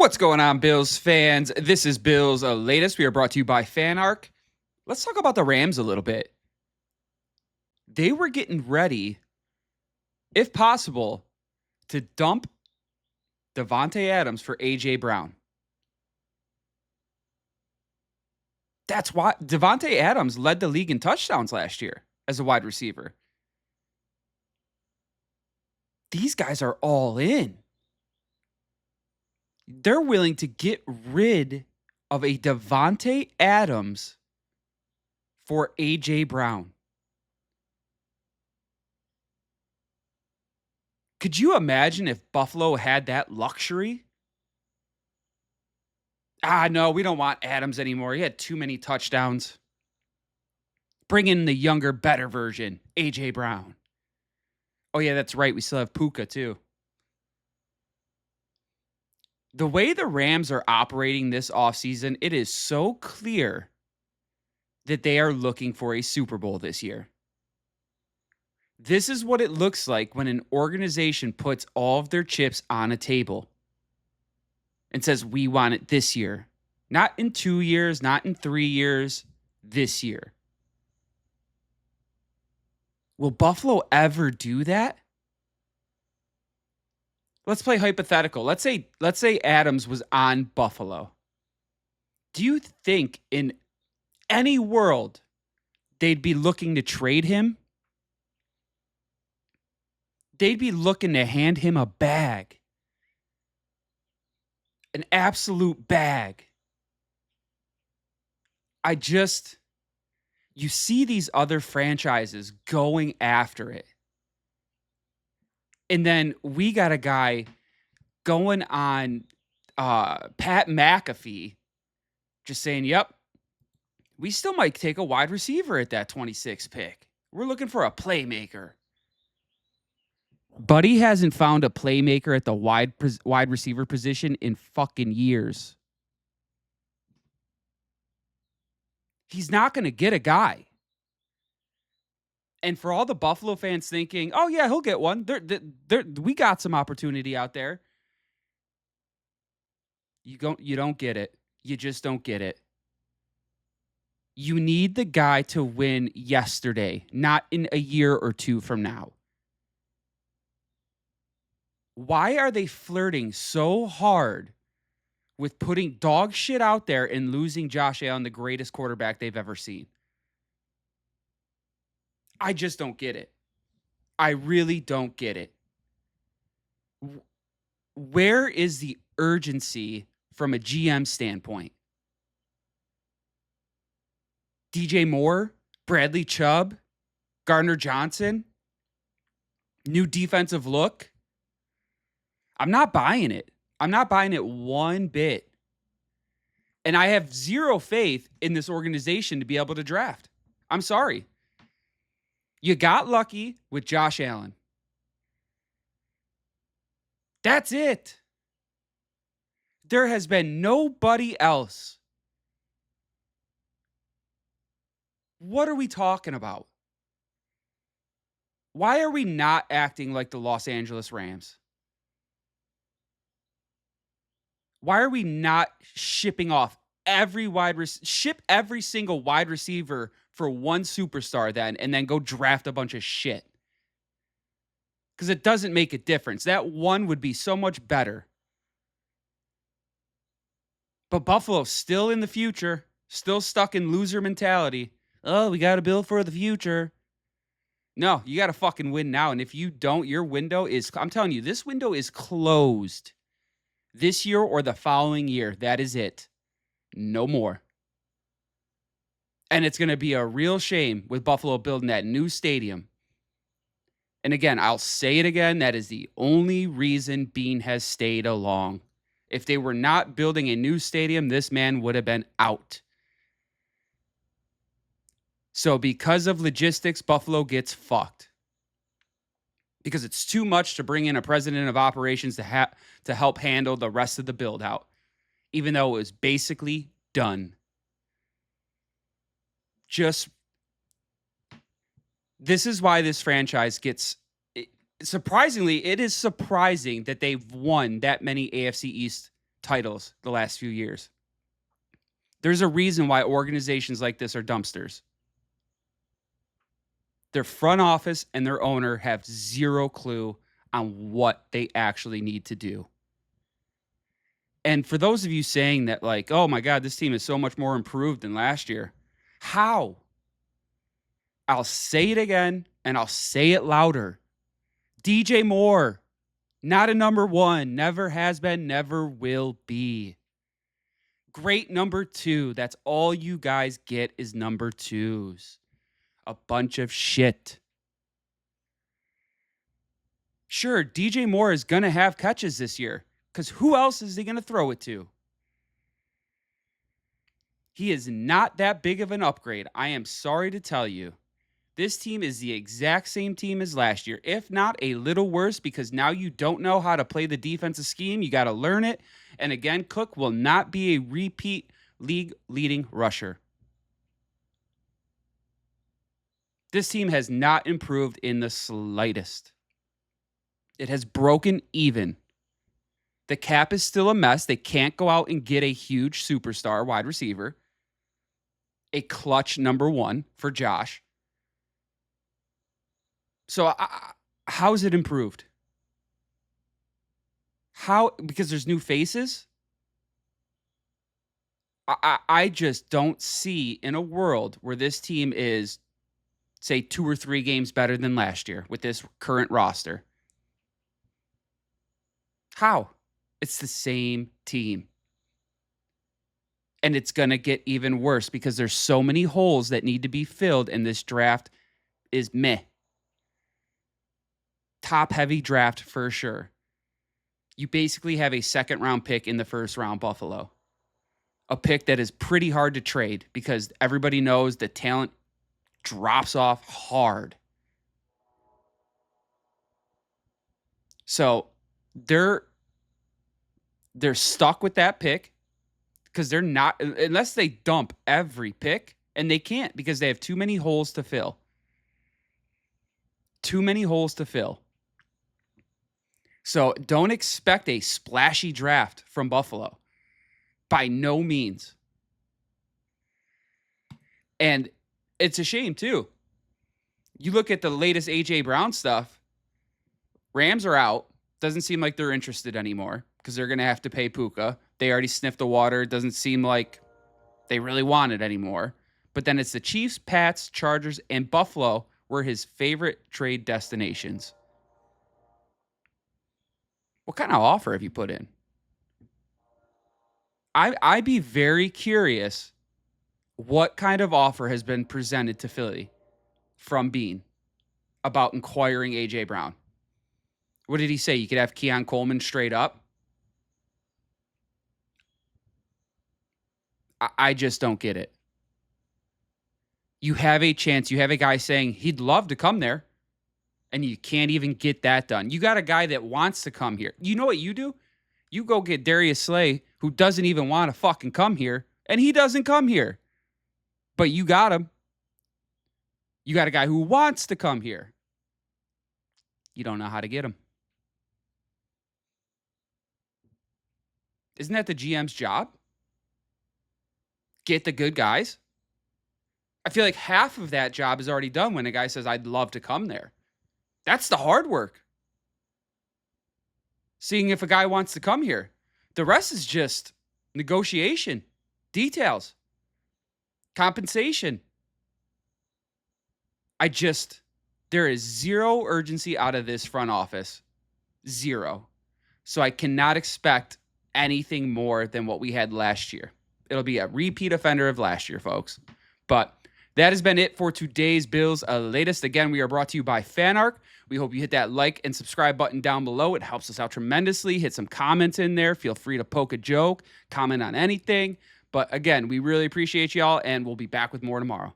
What's going on, Bills fans? This is Bills Latest. We are brought to you by FanArc. Let's talk about the Rams a little bit. They were getting ready, if possible, to dump Davante Adams for A.J. Brown. That's why Davante Adams led the league in touchdowns last year as a wide receiver. These guys are all in. They're willing to get rid of a Davante Adams for A.J. Brown. Could you imagine if Buffalo had that luxury? No, we don't want Adams anymore. He had too many touchdowns. Bring in the younger, better version, A.J. Brown. Oh, yeah, that's right. We still have Puka, too. The way the Rams are operating this offseason, it is so clear that they are looking for a Super Bowl this year. This is what it looks like when an organization puts all of their chips on a table and says, we want it this year. Not in 2 years, not in 3 years, this year. Will Buffalo ever do that? Let's play hypothetical. Let's say Adams was on Buffalo. Do you think in any world they'd be looking to trade him? They'd be looking to hand him a bag. An absolute bag. You see these other franchises going after it. And then we got a guy going on Pat McAfee just saying, yep, we still might take a wide receiver at that 26 pick. We're looking for a playmaker. Buddy hasn't found a playmaker at the wide receiver position in fucking years. He's not going to get a guy. And for all the Buffalo fans thinking, oh, yeah, he'll get one. We got some opportunity out there. You don't get it. You just don't get it. You need the guy to win yesterday, not in a year or two from now. Why are they flirting so hard with putting dog shit out there and losing Josh Allen, the greatest quarterback they've ever seen? I just don't get it. I really don't get it. Where is the urgency from a GM standpoint? DJ Moore, Bradley Chubb, Gardner Johnson, new defensive look. I'm not buying it. I'm not buying it one bit. And I have zero faith in this organization to be able to draft. I'm sorry. You got lucky with Josh Allen. That's it. There has been nobody else. What are we talking about? Why are we not acting like the Los Angeles Rams? Why are we not shipping off ship every single wide receiver for one superstar then and then go draft a bunch of shit? Because it doesn't make a difference. That one would be so much better. But Buffalo's still in the future, still stuck in loser mentality. Oh, we got to build for the future. No, you got to fucking win now. And if you don't, your window is, I'm telling you, this window is closed. This year or the following year. That is it. No more. And it's going to be a real shame with Buffalo building that new stadium. And again, I'll say it again. That is the only reason Bean has stayed along. If they were not building a new stadium, this man would have been out. So because of logistics, Buffalo gets fucked. Because it's too much to bring in a president of operations to help handle the rest of the build out, even though it was basically done. This is why this franchise gets, surprisingly, it is surprising that they've won that many AFC East titles the last few years. There's a reason why organizations like this are dumpsters. Their front office and their owner have zero clue on what they actually need to do. And for those of you saying that, like, oh my God, this team is so much more improved than last year, how? I'll say it again and I'll say it louder. DJ Moore, not a number one, never has been, never will be. Great number two. That's all you guys get is number twos. A bunch of shit. Sure, DJ Moore is going to have catches this year because who else is he going to throw it to? He is not that big of an upgrade. I am sorry to tell you. This team is the exact same team as last year, if not a little worse, because now you don't know how to play the defensive scheme. You got to learn it. And again, Cook will not be a repeat league-leading rusher. This team has not improved in the slightest. It has broken even. The cap is still a mess. They can't go out and get a huge superstar wide receiver, a clutch number one for Josh. So how is it improved? How? Because there's new faces? I just don't see in a world where this team is, say, 2 or 3 games better than last year with this current roster. How? It's the same team. And it's going to get even worse because there's so many holes that need to be filled, and this draft is meh. Top-heavy draft for sure. You basically have a second-round pick in the first round, Buffalo. A pick that is pretty hard to trade because everybody knows the talent drops off hard. So they're stuck with that pick because they're not, unless they dump every pick, and they can't because they have too many holes to fill. Too many holes to fill. So don't expect a splashy draft from Buffalo. By no means. And it's a shame, too. You look at the latest A.J. Brown stuff. Rams are out. Doesn't seem like they're interested anymore because they're going to have to pay Puka. They already sniffed the water. It doesn't seem like they really want it anymore. But then it's the Chiefs, Pats, Chargers, and Buffalo were his favorite trade destinations. What kind of offer have you put in? I'd be very curious what kind of offer has been presented to Philly from Bean about inquiring A.J. Brown. What did he say? You could have Keon Coleman straight up? I just don't get it. You have a chance. You have a guy saying he'd love to come there, and you can't even get that done. You got a guy that wants to come here. You know what you do? You go get Darius Slay, who doesn't even want to fucking come here, and he doesn't come here. But you got him. You got a guy who wants to come here. You don't know how to get him. Isn't that the GM's job? Get the good guys. I feel like half of that job is already done when a guy says, I'd love to come there. That's the hard work. Seeing if a guy wants to come here. The rest is just negotiation, details, compensation. There is zero urgency out of this front office. Zero. So I cannot expect anything more than what we had last year. It'll be a repeat offender of last year, folks. But that has been it for today's Bills latest. Again, we are brought to you by FanArc. We hope you hit that like and subscribe button down below. It helps us out tremendously. Hit some comments in there. Feel free to poke a joke, comment on anything. But again, we really appreciate y'all, and we'll be back with more tomorrow.